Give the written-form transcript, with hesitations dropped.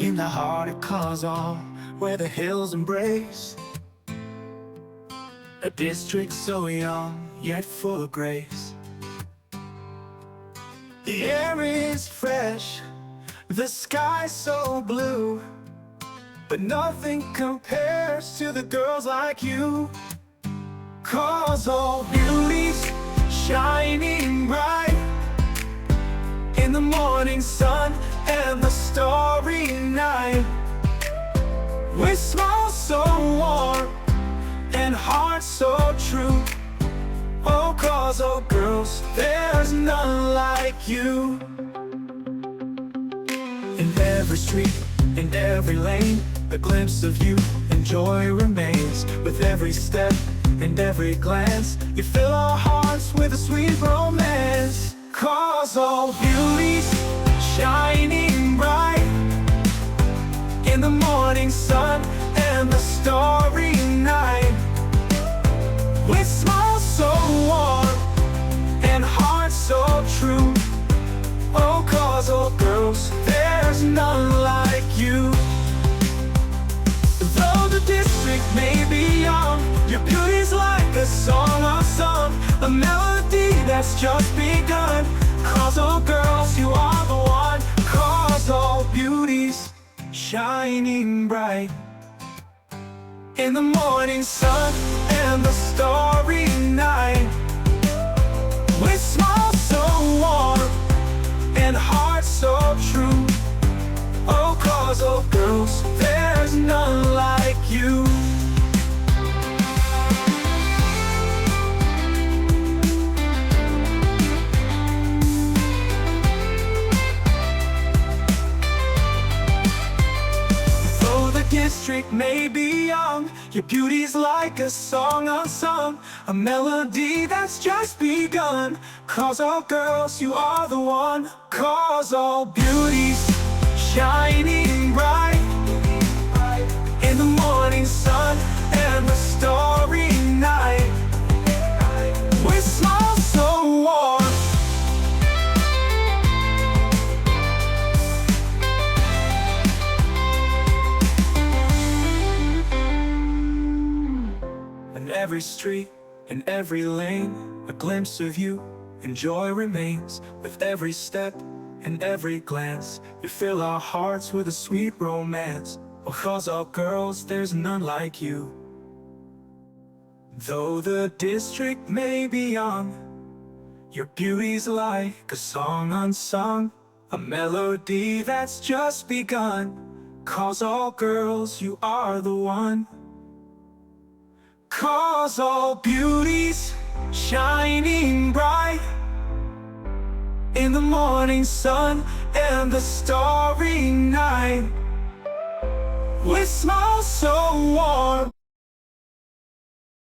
in the heart of Khawzawl, where the hills embrace. A district so young, yet full of grace. The air is fresh, the sky so blue, but nothing compares to the girls like you. Khawzawl beauties shining bright in the morning sun and the starry night, with smiles so warm and hearts so true. Oh, Khawzawl girls, there's none like you. In every street, in every lane, a glimpse of you and joy remains. With every step and every glance, you fill our hearts with a sweet romance. Khawzawl beauties shining bright in the morning sun and the starry night, with smiles so warm and hearts so true. Oh, Khawzawl girls, there's none like you. Though the district may be young, your beauty's like a song unsung, a melody that's just begun. Khawzawl girls, you are the one. Khawzawl beauties shining bright in the morning sun and the starry night, with smiles so warm and hearts so true. Oh, Khawzawl girls, there's none like you. Though the district may be young, your beauty's like a song unsung, a melody that's just begun. Khawzawl girls, you are the one. Khawzawl beauties shining bright in the morning sun and the starry night, with smiles so warm in every street, in every lane, a glimpse of you and joy remains. With every step and every glance, you fill our hearts with a sweet romance. Oh, Khawzawl girls, there's none like you. Though the district may be young, your beauty's like a song unsung, a melody that's just begun. Khawzawl girls, you are the one. Khawzawl beauties shining bright in the morning sun and the starry night, with smiles so warm